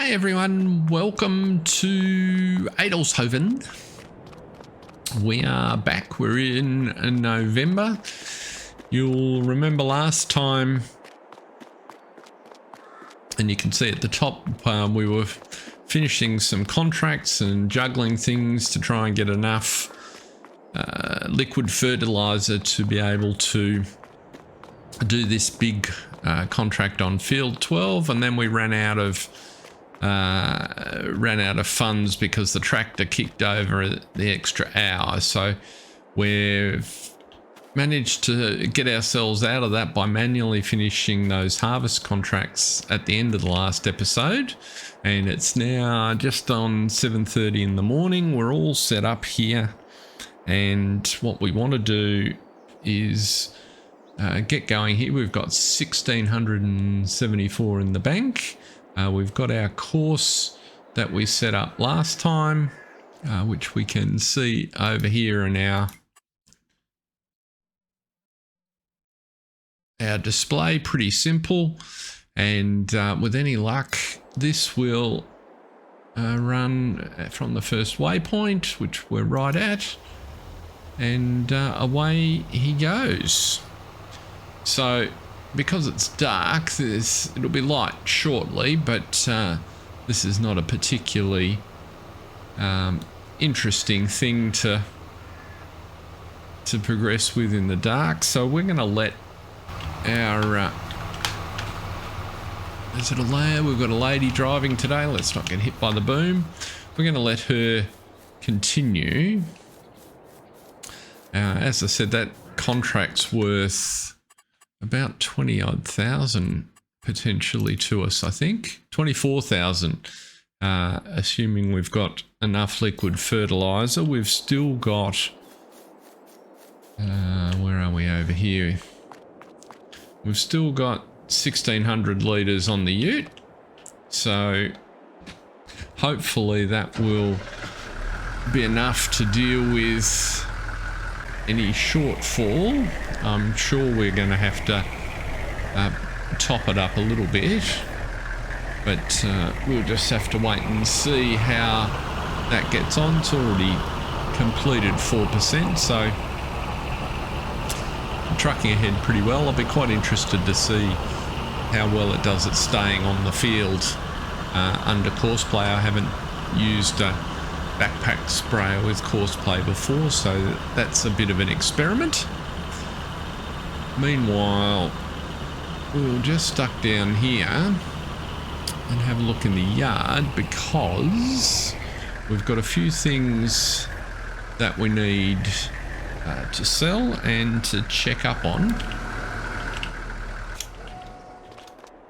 Hi everyone, welcome to Adelshoven. We are back, we're in November. You'll remember last time, and you can see at the top, we were finishing some contracts and juggling things to try and get enough liquid fertiliser to be able to do this big contract on field 12, and then we ran out of funds because the tractor kicked over the extra hour. So we've managed to get ourselves out of that by manually finishing those harvest contracts at the end of the last episode, and it's now just on 7:30 in the morning. We're all set up here, and what we want to do is get going here. We've got 1,674 in the bank. We've got our course that we set up last time, which we can see over here in our display. Pretty simple, and with any luck this will run from the first waypoint, which we're right at, and away he goes. So because it's dark, it'll be light shortly, but this is not a particularly interesting thing to progress with in the dark. So we're going to let our is it a lady? We've got a lady driving today. Let's not get hit by the boom. We're going to let her continue. As I said, that contract's worth about 20,000 potentially to us, I think. 24,000, assuming we've got enough liquid fertiliser. We've still got, where are we over here? We've still got 1,600 litres on the ute. So hopefully that will be enough to deal with any shortfall. I'm sure we're going to have to top it up a little bit, but we'll just have to wait and see how that gets on. It's already completed 4%, so I'm trucking ahead pretty well. I'll be quite interested to see how well it does at staying on the field under courseplay. I haven't used a backpack sprayer with courseplay before, so that's a bit of an experiment. Meanwhile, we'll just duck down here and have a look in the yard, because we've got a few things that we need to sell and to check up on.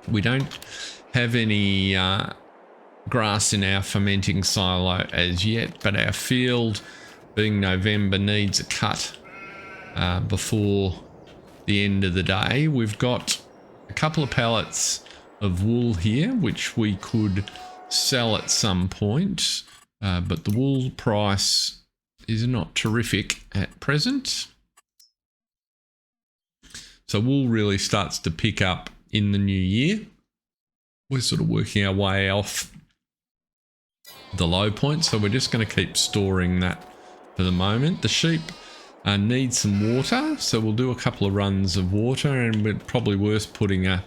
We don't have any grass in our fermenting silo as yet, but our field, being November, needs a cut before the end of the day. We've got a couple of pallets of wool here which we could sell at some point, but the wool price is not terrific at present, so wool really starts to pick up in the new year. We're sort of working our way off the low point, so we're just going to keep storing that for the moment. The sheep need some water, so we'll do a couple of runs of water, and it's probably worth putting a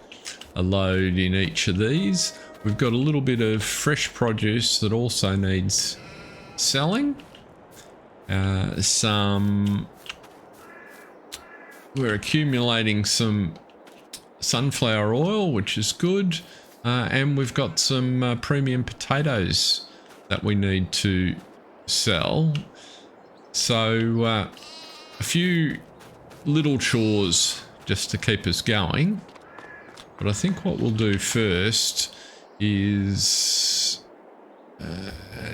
load in each of these. We've got a little bit of fresh produce that also needs selling. We're accumulating some sunflower oil, which is good, and we've got some premium potatoes that we need to sell. So a few little chores just to keep us going, but I think what we'll do first is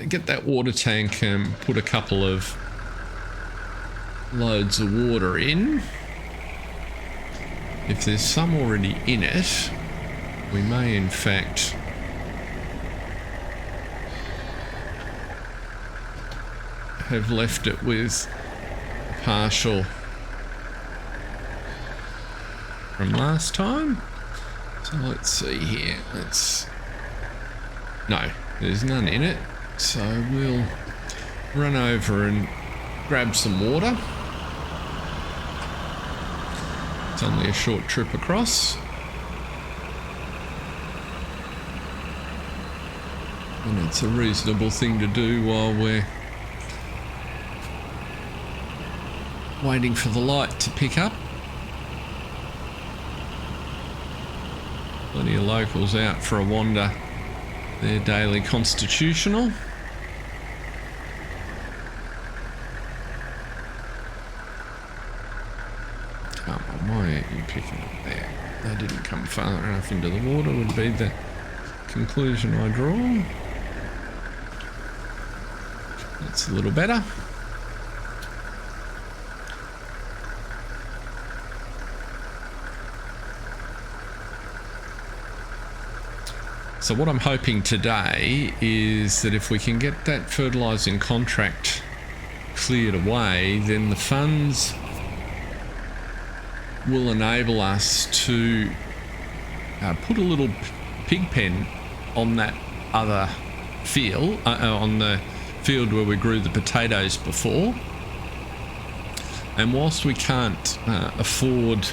get that water tank and put a couple of loads of water in. If there's some already in it, we may in fact have left it with partial from last time. So let's see here. Let's No, there's none in it. So we'll run over and grab some water. It's only a short trip across. And it's a reasonable thing to do while we're waiting for the light to pick up. Plenty of locals out for a wander. Their daily constitutional. Come on, why aren't you picking up there? They didn't come far enough into the water would be the conclusion I draw. That's a little better. So what I'm hoping today is that if we can get that fertilising contract cleared away, then the funds will enable us to put a little pig pen on that other field, on the field where we grew the potatoes before. And whilst we can't afford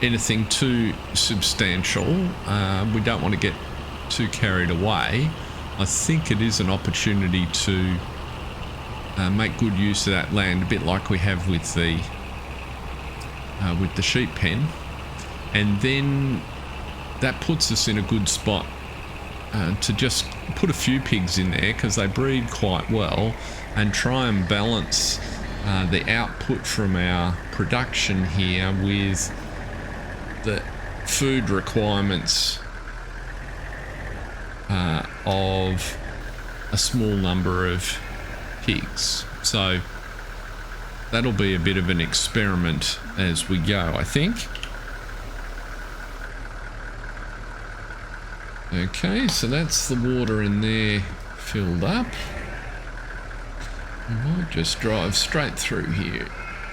anything too substantial, we don't want to get too carried away. I think it is an opportunity to make good use of that land, a bit like we have with the sheep pen, and then that puts us in a good spot to just put a few pigs in there because they breed quite well, and try and balance the output from our production here with the food requirements of a small number of pigs. So that'll be a bit of an experiment as we go, I think. Okay, so that's the water in there filled up. I might just drive straight through here.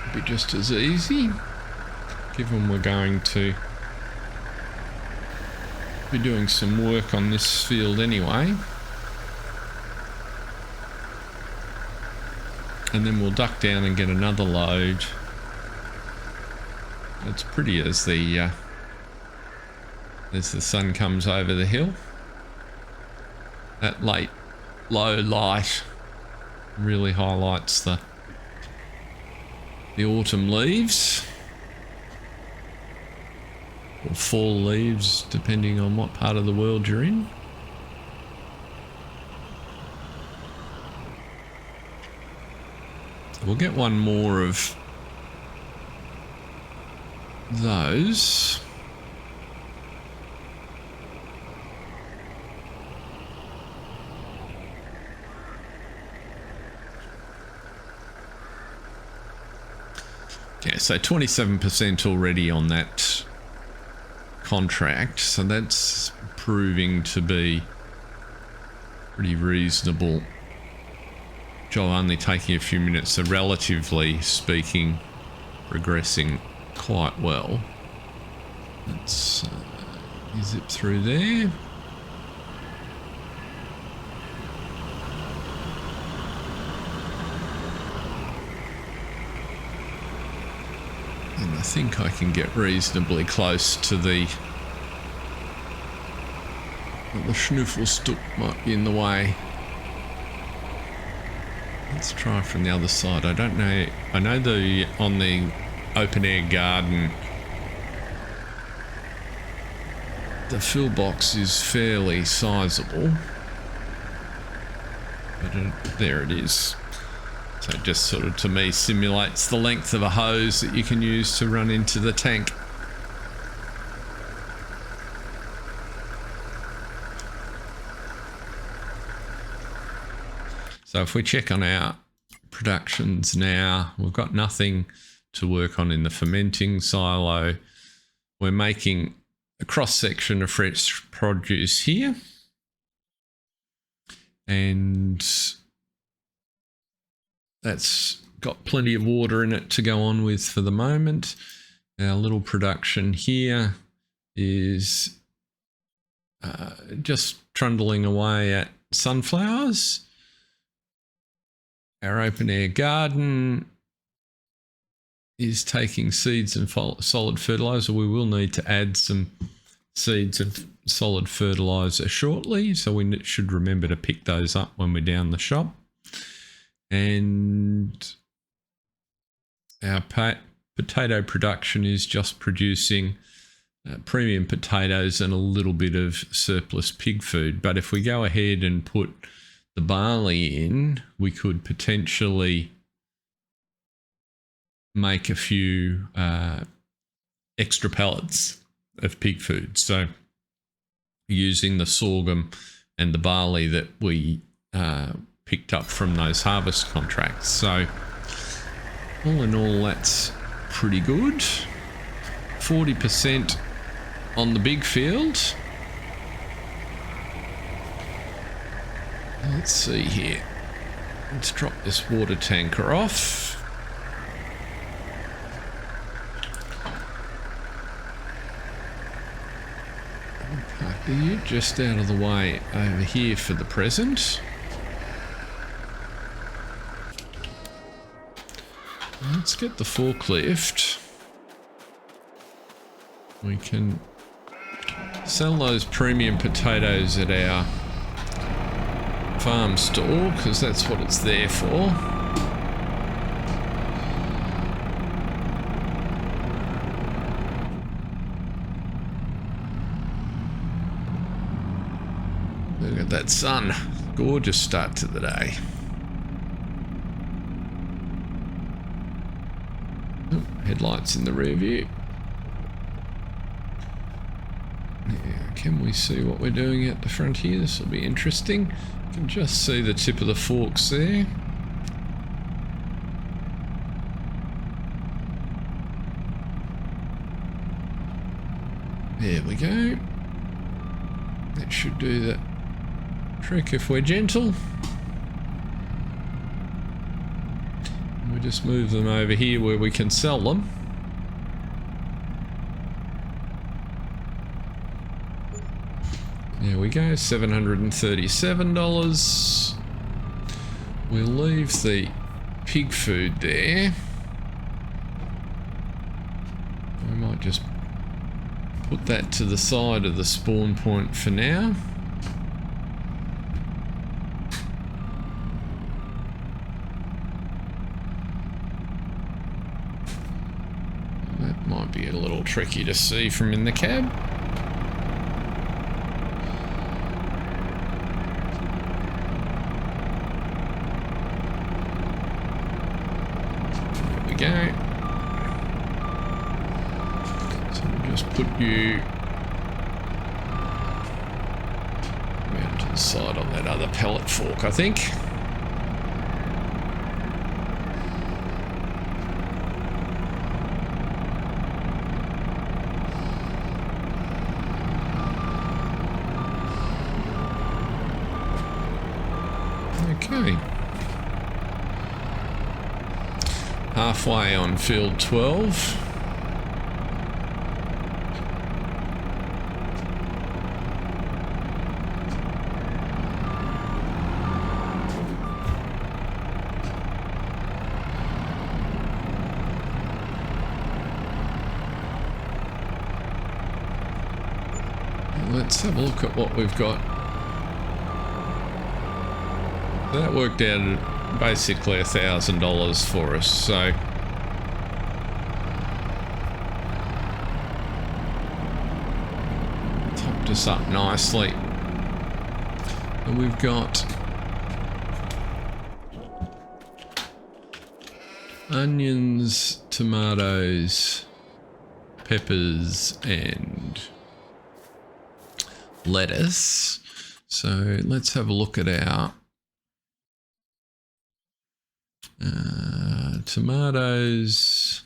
It'll be just as easy, given we're going to be doing some work on this field anyway. And then we'll duck down and get another load. It's pretty as the sun comes over the hill. That late low light really highlights the autumn leaves, or fall leaves, depending on what part of the world you're in. We'll get one more of those. Yeah, so 27% already on that contract, so that's proving to be pretty reasonable. Job only taking a few minutes, so relatively speaking, progressing quite well. Let's zip through there. And I think I can get reasonably close to the Schnuffelstuck might be in the way. Let's try from the other side. I don't know. I know on the open air garden, the fill box is fairly sizable. But there it is. So it just sort of, to me, simulates the length of a hose that you can use to run into the tank. So if we check on our productions now, we've got nothing to work on in the fermenting silo. We're making a cross section of fresh produce here. And that's got plenty of water in it to go on with for the moment. Our little production here is just trundling away at sunflowers. Our open air garden is taking seeds and solid fertiliser. We will need to add some seeds and solid fertiliser shortly, so we should remember to pick those up when we're down the shop. And our potato production is just producing premium potatoes and a little bit of surplus pig food. But if we go ahead and put the barley in, we could potentially make a few extra pallets of pig food. So using the sorghum and the barley that we picked up from those harvest contracts. So all in all, that's pretty good. 40% on the big field. Let's see here. Let's drop this water tanker off. Park the ute just out of the way over here for the present. Let's get the forklift. We can sell those premium potatoes at our farm store because that's what it's there for. Look at that sun. Gorgeous start to the day. Headlights in the rear view. Yeah, can we see what we're doing at the front here? This will be interesting. You can just see the tip of the forks there. There we go. That should do the trick if we're gentle. We just move them over here where we can sell them. There we go, $737. We'll leave the pig food there. We might just put that to the side of the spawn point for now. That might be a little tricky to see from in the cab. Go. So we'll just put you around to the side on that other pellet fork, I think. Okay. Halfway on field 12. Let's have a look at what we've got. That worked out at basically $1,000 for us, so topped us up nicely. And we've got onions, tomatoes, peppers, and lettuce. So let's have a look at our tomatoes.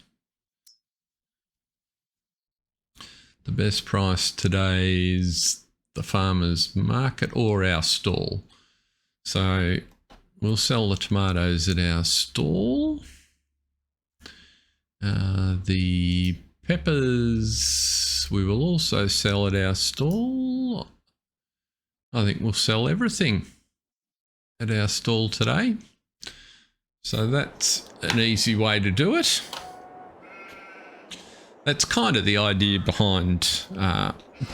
The best price today is the farmer's market or our stall. So we'll sell the tomatoes at our stall. The peppers we will also sell at our stall. I think we'll sell everything at our stall today. So that's an easy way to do it. That's kind of the idea behind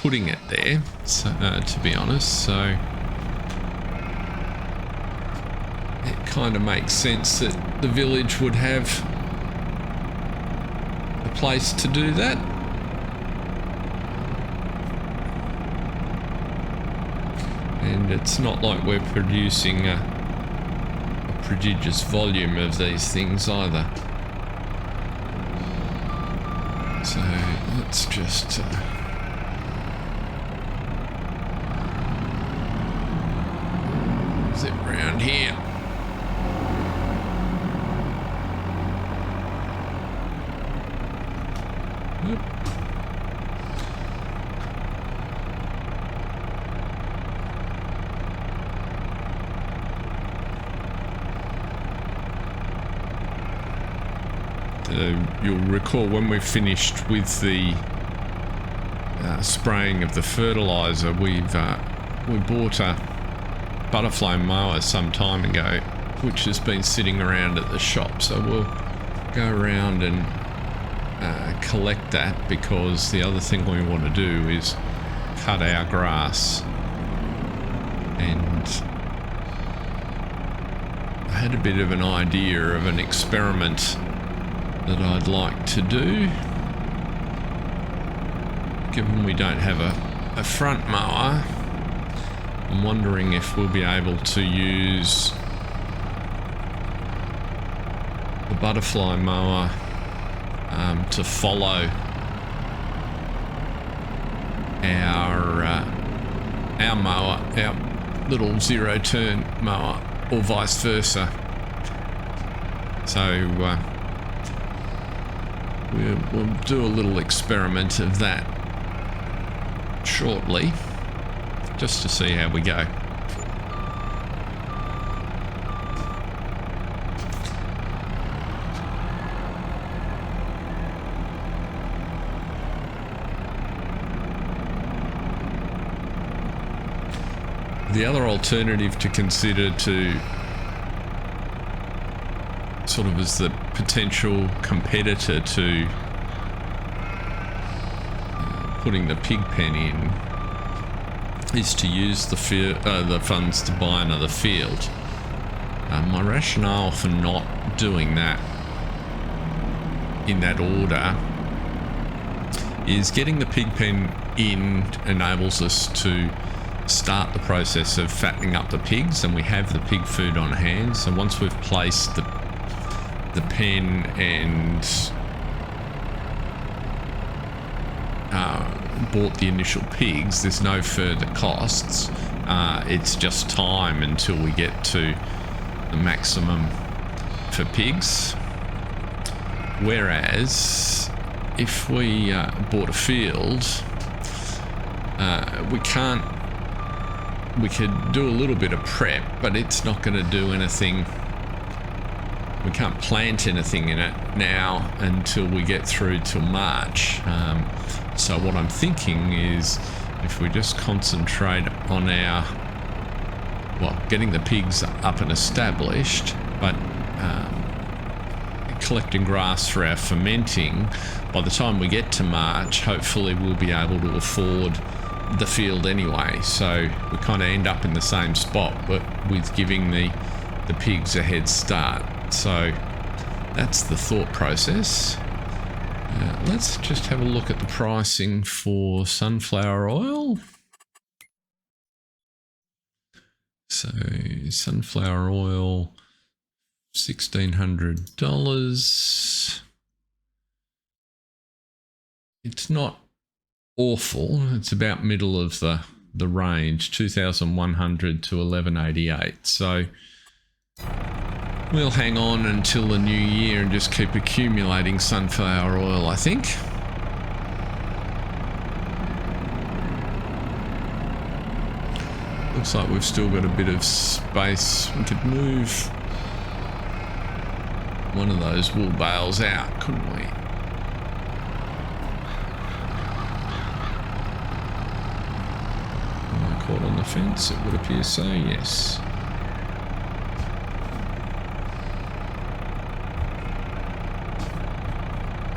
putting it there, so, to be honest. So it kind of makes sense that the village would have a place to do that. And it's not like we're producing a prodigious volume of these things either. So let's just zip around here. Oop. You'll recall when we finished with the spraying of the fertiliser, we bought a butterfly mower some time ago, which has been sitting around at the shop. So we'll go around and collect that, because the other thing we want to do is cut our grass. And I had a bit of an idea of an experiment that I'd like to do. Given we don't have a front mower, I'm wondering if we'll be able to use the butterfly mower to follow our mower, our little zero turn mower, or vice versa. So we'll do a little experiment of that shortly, just to see how we go. The other alternative to consider, to sort of as the potential competitor to putting the pig pen in, is to use the funds to buy another field. My rationale for not doing that in that order is getting the pig pen in enables us to start the process of fattening up the pigs, and we have the pig food on hand. So once we've placed the pen and bought the initial pigs, there's no further costs. It's just time until we get to the maximum for pigs. Whereas if we bought a field, we could do a little bit of prep, but it's not going to do anything. We can't plant anything in it now until we get through till March. So what I'm thinking is, if we just concentrate on getting the pigs up and established, but collecting grass for our fermenting, by the time we get to March, hopefully we'll be able to afford the field anyway. So we kind of end up in the same spot, but with giving the pigs a head start. So that's the thought process. Let's just have a look at the pricing for sunflower oil. So sunflower oil, $1,600. It's not awful. It's about middle of the range, 2,100 to 1,188. So we'll hang on until the new year and just keep accumulating sunflower oil, I think. Looks like we've still got a bit of space. We could move one of those wool bales out, couldn't we? caught on the fence? It would appear so, yes.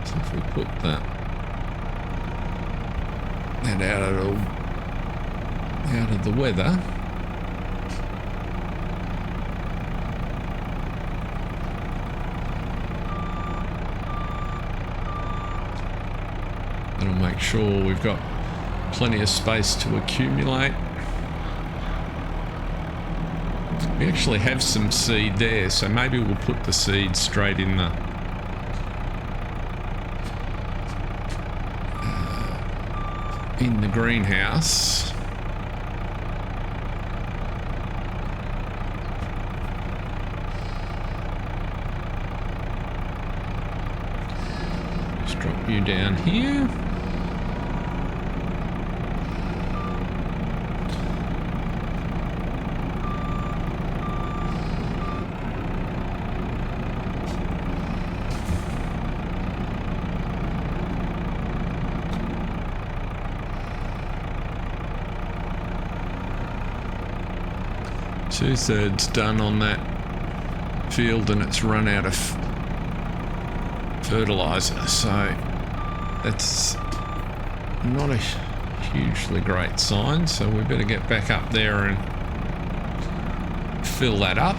So if we put that out of the weather. That'll make sure we've got plenty of space to accumulate. We actually have some seed there, so maybe we'll put the seed straight in the greenhouse. Just drop you down here. Two-thirds done on that field and it's run out of fertiliser, so that's not a hugely great sign, so we better get back up there and fill that up.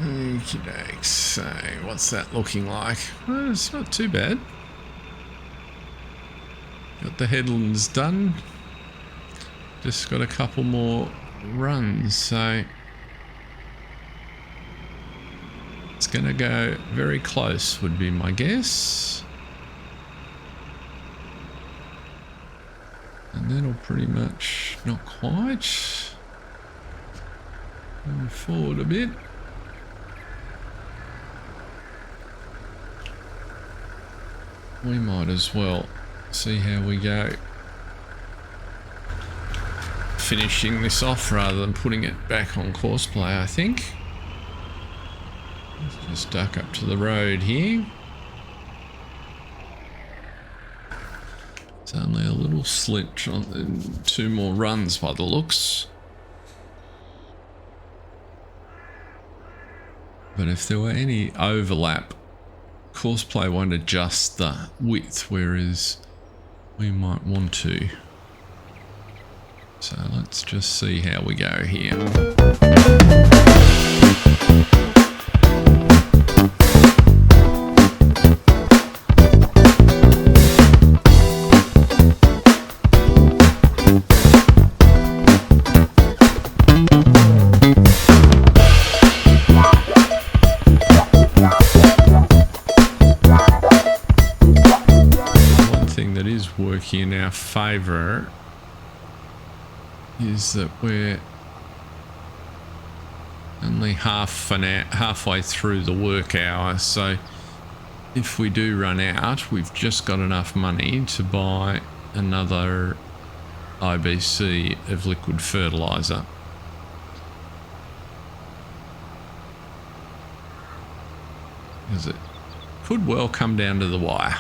Okey-dokes, so what's that looking like? Well, it's not too bad. Got the headlands done. Just got a couple more runs, so it's going to go very close would be my guess. And that'll pretty much, not quite. Move forward a bit. We might as well see how we go. Finishing this off rather than putting it back on course play, I think. Let's just duck up to the road here. It's only a little slit on the 2 more runs by the looks. But if there were any overlap, course play won't adjust the width, whereas we might want to. So let's just see how we go here. In our favour is that we're only halfway through the work hour, so if we do run out, we've just got enough money to buy another IBC of liquid fertiliser. Because it could well come down to the wire.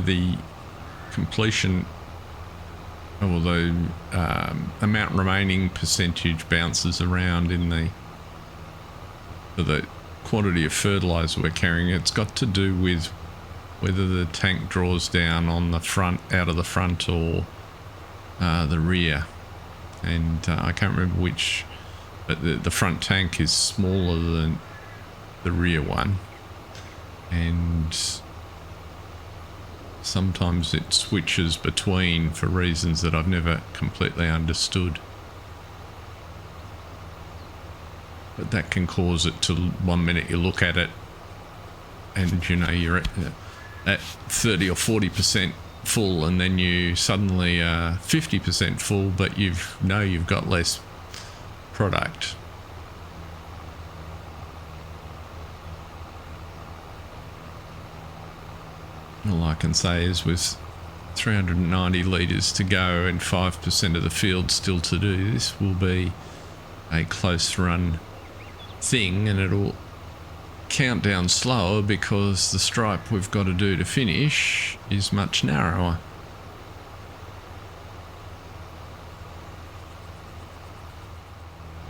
The completion, although amount remaining percentage bounces around in the quantity of fertilizer we're carrying, it's got to do with whether the tank draws down on the front, out of the front, or the rear. And I can't remember which, but the front tank is smaller than the rear one, and sometimes it switches between for reasons that I've never completely understood. But that can cause it to, 1 minute you look at it and you know you're at 30 or 40% full, and then you suddenly are 50% full, but you've got less product. All I can say is with 390 litres to go and 5% of the field still to do, this will be a close run thing, and it'll count down slower because the stripe we've got to do to finish is much narrower.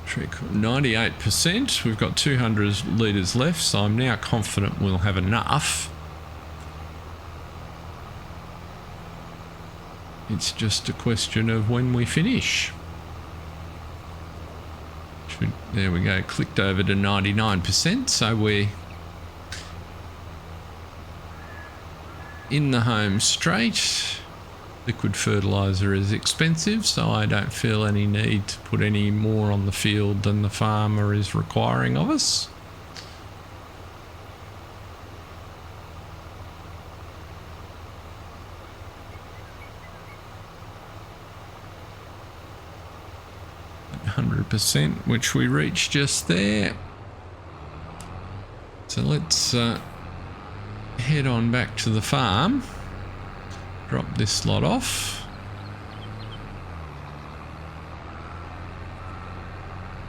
Trick 98%. We've got 200 litres left, so I'm now confident we'll have enough. It's just a question of when we finish. There we go, clicked over to 99%, so we're in the home straight. Liquid fertiliser is expensive, so I don't feel any need to put any more on the field than the farmer is requiring of us. %, which we reached just there. So let's head on back to the farm, drop this lot off.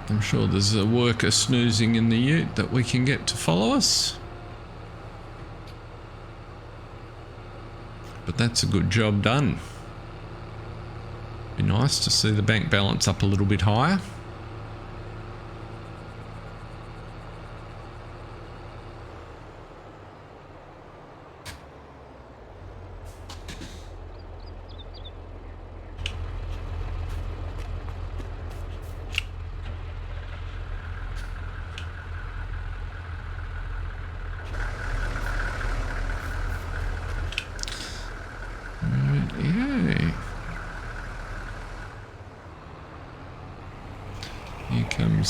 I'm sure there's a worker snoozing in the ute that we can get to follow us. But that's a good job done. Be nice to see the bank balance up a little bit higher.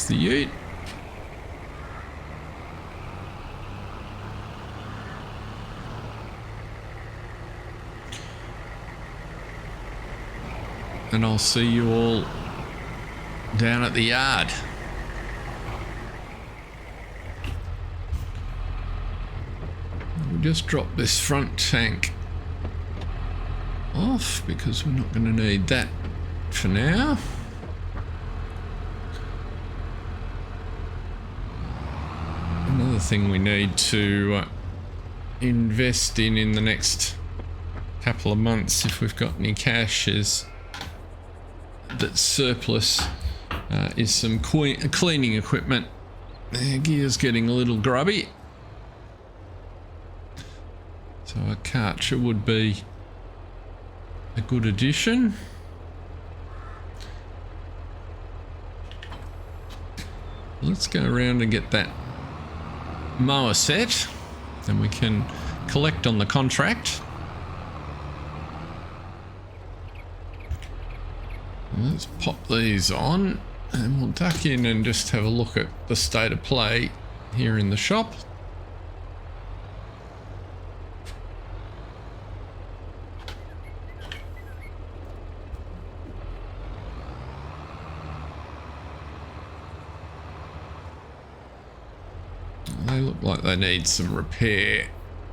The ute. And I'll see you all down at the yard. We'll just drop this front tank off because we're not going to need that for now. Another thing we need to invest in the next couple of months, if we've got any cash, is that surplus is some cleaning equipment. The gear's getting a little grubby, so a Karcher would be a good addition. Let's go around and get that mower set, then we can collect on the contract. Let's pop these on and we'll duck in and just have a look at the state of play here in the shop. They look like they need some repair,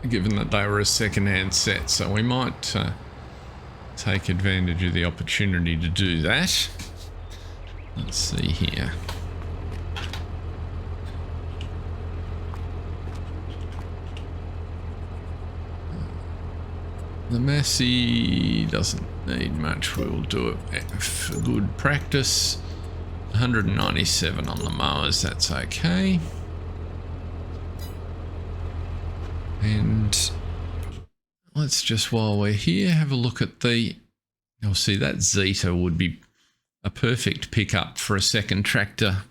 given that they were a second-hand set, so we might take advantage of the opportunity to do that. Let's see here. The Massey doesn't need much. We'll do it for good practice. 197 on the mowers, that's okay. And let's just, while we're here, have a look at the, you'll see that Zeta would be a perfect pickup for a second tractor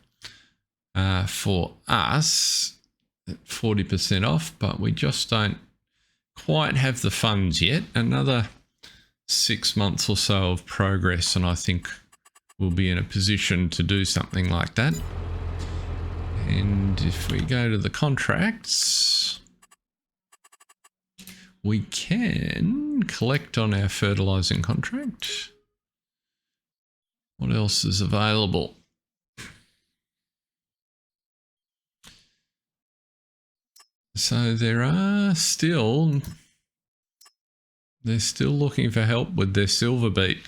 for us. at 40% off, but we just don't quite have the funds yet. Another 6 months or so of progress, and I think we'll be in a position to do something like that. And if we go to the contracts, we can collect on our fertilizing contract. What else is available? So they're still looking for help with their silver beet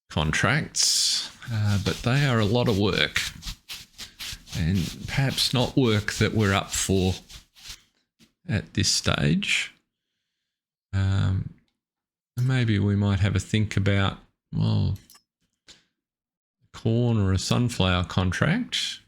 contracts, but they are a lot of work, and perhaps not work that we're up for at this stage. Maybe we might have a think about, well, corn or a sunflower contract.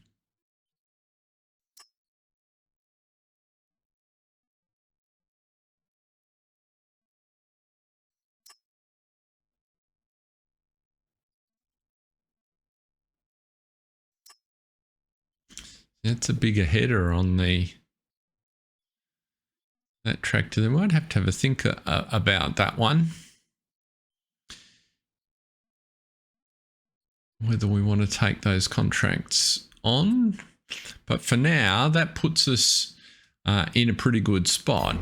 That's a bigger header on that tractor. They might have to have a think about that one. Whether we want to take those contracts on. But for now, that puts us in a pretty good spot.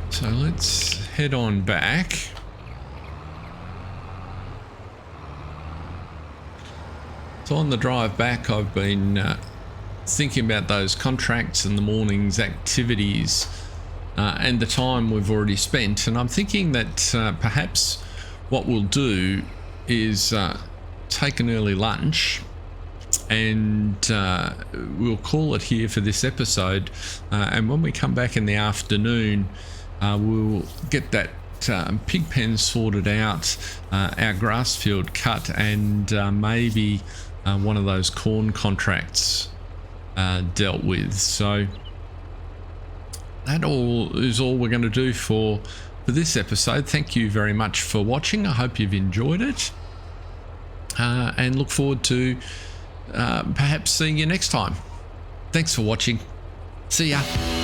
So let's head on back. So on the drive back, I've been thinking about those contracts and the morning's activities and the time we've already spent. And I'm thinking that perhaps what we'll do is take an early lunch, and we'll call it here for this episode. And when we come back in the afternoon, we'll get that pig pen sorted out, our grass field cut, and maybe one of those corn contracts dealt with. So that is all we're going to do for this episode. Thank you very much for watching. I hope you've enjoyed it, and look forward to perhaps seeing you next time. Thanks for watching. See ya.